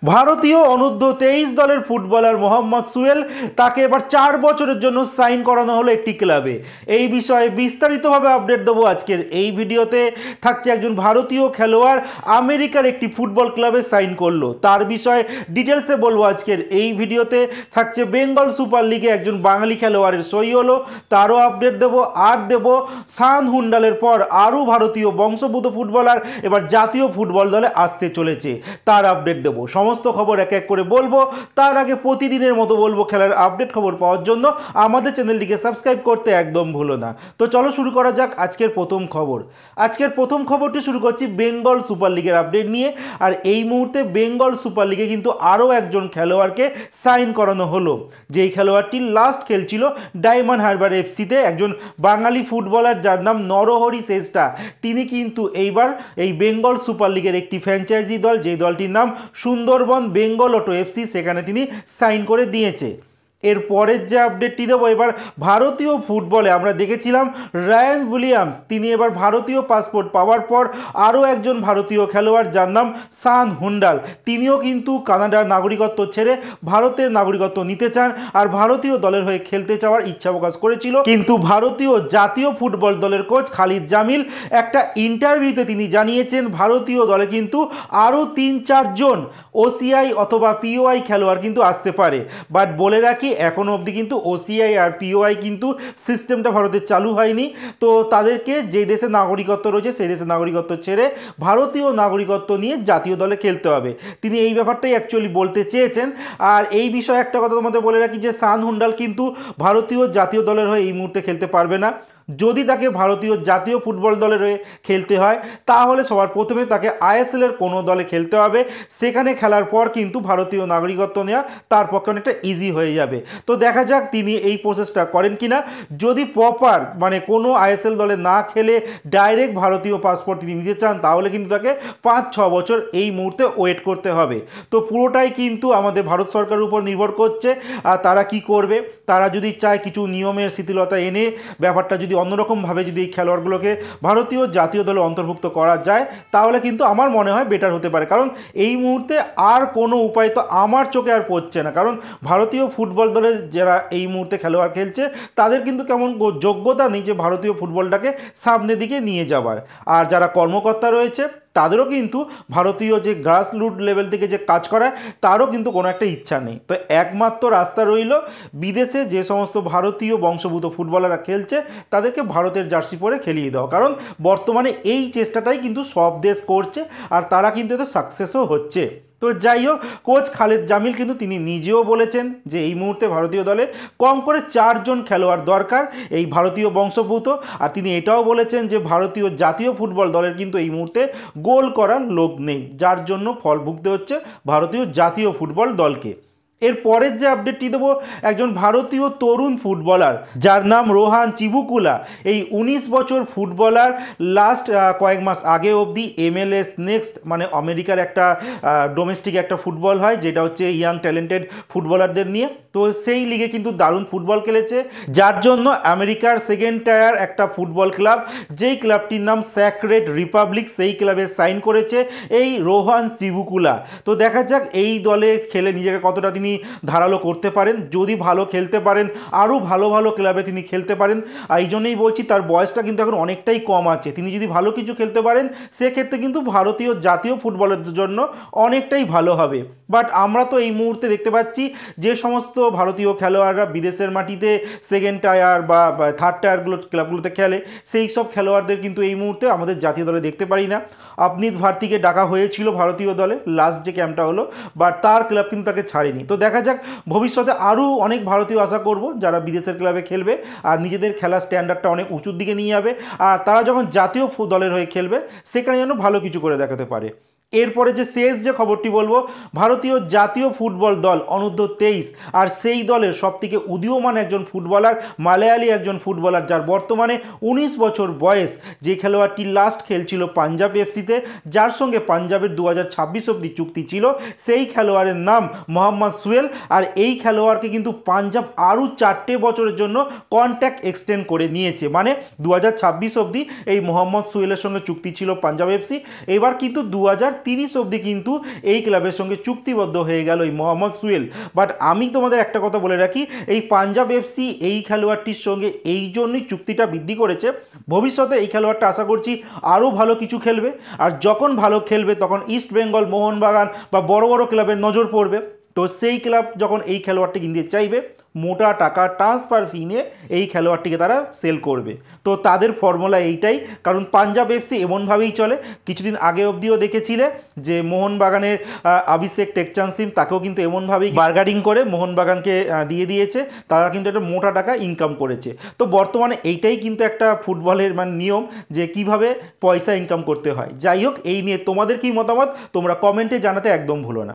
ভারতীয় অনূর্ধ্ব 23 দলের ফুটবলার মোহাম্মদ সুহেল তাকে এবার 4 বছরের জন্য সাইন করানো হলো একটি ক্লাবে। এই বিষয়ে বিস্তারিতভাবে আপডেট দেবো আজকের এই ভিডিওতে। থাকছে একজন ভারতীয় খেলোয়াড় আমেরিকার একটি ফুটবল ক্লাবে সাইন করলো, তার বিষয়ে ডিটেলসে বলবো আজকের এই ভিডিওতে। থাকছে বেঙ্গল সুপার লিগে একজন বাঙালি খেলোয়াড়ের সই হলো, তারও আপডেট দেবো। আর দেবো সান হুন্ডালের পর আরও ভারতীয় বংশোদ্ভূত ফুটবলার এবার জাতীয় ফুটবল দলে আসতে চলেছে, তার আপডেট দেবো। সমস্ত খবর এক এক করে বলবো। তার আগে প্রতিদিনের মতো বলবো, খেলার আপডেট খবর পাওয়ার জন্য আমাদের চ্যানেলটিকে সাবস্ক্রাইব করতে একদম ভুলো না। তো চলো শুরু করা যাক আজকের প্রথম খবর। আজকের প্রথম খবরটি শুরু করছি বেঙ্গল সুপার লিগের আপডেট নিয়ে। আর এই মুহূর্তে বেঙ্গল সুপার লিগে কিন্তু আরও একজন খেলোয়াড়কে সাইন করানো হলো, যেই খেলোয়াড়টি লাস্ট খেলছিল ডায়মন্ড হারবার এফসিতে, একজন বাঙালি ফুটবলার যার নাম নরহরি শ্রেষ্ঠা। তিনি কিন্তু এইবার এই বেঙ্গল সুপার লিগের একটি ফ্র্যাঞ্চাইজি দল, যেই দলটির নাম সুন্দরবন বেঙ্গল অটো এফসি, সেখানে তিনি সাইন করে দিয়েছে। এর পরের যে আপডেটটি দেবো, এবার ভারতীয় ফুটবলে আমরা দেখেছিলাম রায়ান উইলিয়ামস, তিনি এবার ভারতীয় পাসপোর্ট পাওয়ার পর আরও একজন ভারতীয় খেলোয়াড় যার নাম সান হুন্ডাল, তিনিও কিন্তু কানাডার নাগরিকত্ব ছেড়ে ভারতের নাগরিকত্ব নিতে চান আর ভারতীয় দলের হয়ে খেলতে চাওয়ার ইচ্ছা প্রকাশ করেছিল। কিন্তু ভারতীয় জাতীয় ফুটবল দলের কোচ খালিদ জামিল একটা ইন্টারভিউতে তিনি জানিয়েছেন ভারতীয় দলে কিন্তু আরও 3-4 জন ওসিআই অথবা পিওআই খেলোয়াড় কিন্তু আসতে পারে। বাট বলে রাখি, এখনও অবধি কিন্তু ওসিআই আর পিওআই কিন্তু সিস্টেমটা ভারতে চালু হয়নি। তো তাদেরকে যে দেশে নাগরিকত্ব রয়েছে সেই দেশের নাগরিকত্ব ছেড়ে ভারতীয় নাগরিকত্ব নিয়ে জাতীয় দলে খেলতে হবে। তিনি এই ব্যাপারটাই অ্যাকচুয়ালি বলতে চেয়েছেন। আর এই বিষয়ে একটা কথা তোমাদের বলে রাখি যে সান হুন্ডাল কিন্তু ভারতীয় জাতীয় দলের হয়ে এই মুহূর্তে খেলতে পারবে না। যদি তাকে ভারতীয় জাতীয় ফুটবল দলের হয়ে খেলতে হয় তাহলে সবার প্রথমে তাকে আইএসএলের কোনো দলে খেলতে হবে। সেখানে খেলার পর কিন্তু ভারতীয় নাগরিকত্ব নেওয়া তার পক্ষে অনেকটা ইজি হয়ে যাবে। তো দেখা যাক তিনি এই প্রসেসটা করেন কিনা। যদি প্রপার মানে কোনো আইএসএল দলে না খেলে ডাইরেক্ট ভারতীয় পাসপোর্ট তিনি নিতে চান তাহলে কিন্তু তাকে 5-6 বছর এই মুহূর্তে ওয়েট করতে হবে। তো পুরোটাই কিন্তু আমাদের ভারত সরকারের উপর নির্ভর করছে আর তারা কি করবে। তারা যদি চায় কিছু নিয়মের শিথিলতা এনে ব্যাপারটা যদি অন্যরকমভাবে যদি এই খেলোয়াড়গুলোকে ভারতীয় জাতীয় দলে অন্তর্ভুক্ত করা যায় তাহলে কিন্তু আমার মনে হয় বেটার হতে পারে। কারণ এই মুহূর্তে আর কোনো উপায় তো আমার চোখে আর পড়ছে না। কারণ ভারতীয় ফুটবল দলে যারা এই মুহূর্তে খেলোয়াড় খেলছে তাদের কিন্তু কেমন যোগ্যতা নেই যে ভারতীয় ফুটবলটাকে সামনের দিকে নিয়ে যাবার। আর যারা কর্মকর্তা রয়েছে তাদেরও কিন্তু ভারতীয় যে গ্রাসরুট লেভেল থেকে যে কাজ করার তারও কিন্তু কোনো একটা ইচ্ছা নেই। তো একমাত্র রাস্তা রইল বিদেশে যে সমস্ত ভারতীয় বংশোদ্ভূত ফুটবলাররা খেলছে তাদেরকে ভারতের জার্সি পরে খেলিয়ে দাও। কারণ বর্তমানে এই চেষ্টাটাই কিন্তু সব দেশ করছে আর তারা কিন্তু এতে সাকসেসও হচ্ছে। তো যাই হোক, কোচ খালিদ জামিল কিন্তু তিনি নিজেও বলেছেন যে এই মুহূর্তে ভারতীয় দলে কম করে 4 জন খেলোয়াড় দরকার এই ভারতীয় বংশোদ্ভূত। আর তিনি এটাও বলেছেন যে ভারতীয় জাতীয় ফুটবল দলের কিন্তু এই মুহূর্তে গোল করার লোক নেই, যার জন্য ফল ভুগতে হচ্ছে ভারতীয় জাতীয় ফুটবল দলকে। এর পরের যে আপডেটটি দেবো, একজন ভারতীয় তরুণ ফুটবলার যার নাম রোহান চিবুকুলা, এই 19 বছর ফুটবলার লাস্ট কয়েক মাস আগে অবধি MLS নেক্সট মানে আমেরিকার একটা ডোমেস্টিক একটা ফুটবল হয় যেটা হচ্ছে ইয়াং ট্যালেন্টেড ফুটবলারদের নিয়ে। তো সেই লিগে কিন্তু দারুণ ফুটবল খেলেছে, যার জন্য আমেরিকার সেকেন্ড টায়ার একটা ফুটবল ক্লাব যেই ক্লাবটির নাম স্যাক্রেড রিপাবলিক, সেই ক্লাবে সাইন করেছে এই রোহান চিবুকুলা। তো দেখা যাক এই দলে খেলে নিজেকে কতটা তিনি ধারালো করতে পারেন। যদি ভালো খেলতে পারেন আরও ভালো ভালো ক্লাবে তিনি খেলতে পারেন। আর এই জন্যই বলছি তার বয়সটা কিন্তু এখন অনেকটাই কম আছে। তিনি যদি ভালো কিছু খেলতে পারেন সেক্ষেত্রে কিন্তু ভারতীয় জাতীয় ফুটবলের জন্য অনেকটাই ভালো হবে। বাট আমরা তো এই মুহূর্তে দেখতে পাচ্ছি যে সমস্ত ভারতীয় খেলোয়াড়রা বিদেশের মাটিতে সেকেন্ড টায়ার বা থার্ড টায়ারগুলো ক্লাবগুলোতে খেলে সেই সব খেলোয়াড়দের কিন্তু এই মুহূর্তে আমাদের জাতীয় দলে দেখতে পারি না। আপনিত ভারতীকে ডাকা হয়েছিল ভারতীয় দলে লাস্ট যে ক্যাম্পটা হলো, বাট তার ক্লাব কিন্তু তাকে ছাড়েনি। তো দেখা যাক ভবিষ্যতে আরও অনেক ভারতীয় আশা করব যারা বিদেশের ক্লাবে খেলবে আর নিজেদের খেলার স্ট্যান্ডার্ডটা অনেক উঁচুর দিকে নিয়ে যাবে। আর তারা যখন জাতীয় দলের হয়ে খেলবে সেখানে যেন ভালো কিছু করে দেখাতে পারে। এরপরে যে শেষ যে খবরটি বলবো, ভারতীয় জাতীয় ফুটবল দল অনূর্ধ্ব 23 আর সেই দলের সবথেকে উদীয়মান একজন ফুটবলার মালয়ালি একজন ফুটবলার যার বর্তমানে 19 বছর বয়স, যে খেলোয়াড়টি লাস্ট খেলছিল পাঞ্জাব এফসিতে, যার সঙ্গে পাঞ্জাবের 2026 অবধি চুক্তি ছিল, সেই খেলোয়াড়ের নাম মোহাম্মদ সুহেল। আর এই খেলোয়াড়কে কিন্তু পাঞ্জাব আরও 4টে বছরের জন্য কন্ট্রাক্ট এক্সটেন্ড করে নিয়েছে, মানে 2026 অবধি এই মোহাম্মদ সুহেলের সঙ্গে চুক্তি ছিল পাঞ্জাব এফসি, এবার কিন্তু 2026 2030 অবধি কিন্তু এই ক্লাবের সঙ্গে চুক্তিবদ্ধ হয়ে গেল এই মোহাম্মদ সুহেল। বাট আমি তোমাদের একটা কথা বলে রাখি, এই পাঞ্জাব এফসি এই খেলোয়াড়টির সঙ্গে এই জন্যই চুক্তিটা বৃদ্ধি করেছে, ভবিষ্যতে এই খেলোয়াড়টা আশা করছি আরও ভালো কিছু খেলবে, আর যখন ভালো খেলবে তখন ইস্ট বেঙ্গল, মোহনবাগান বা বড় বড় ক্লাবের নজর পড়বে। তো সেই ক্লাব যখন এই খেলোয়াড়টি কিনতে চাইবে, মোটা টাকা ট্রান্সফার ফি নিয়ে এই খেলোয়াড়টিকে তারা সেল করবে। তো তাদের ফর্মুলা এইটাই, কারণ পাঞ্জাব এফসি এমনভাবেই চলে। কিছুদিন আগে অবধিও দেখেছিলে যে মোহনবাগানের অভিষেক টেকচাঁদ সিং তাকেও কিন্তু এমনভাবেই বার্গারিং করে মোহনবাগানকে দিয়ে দিয়েছে, তারা কিন্তু একটা মোটা টাকা ইনকাম করেছে। তো বর্তমানে এইটাই কিন্তু একটা ফুটবলের মানে নিয়ম, যে কিভাবে পয়সা ইনকাম করতে হয়। যাই হোক, এই নিয়ে তোমাদের কি মতামত তোমরা কমেন্টে জানাতে একদম ভুলো না।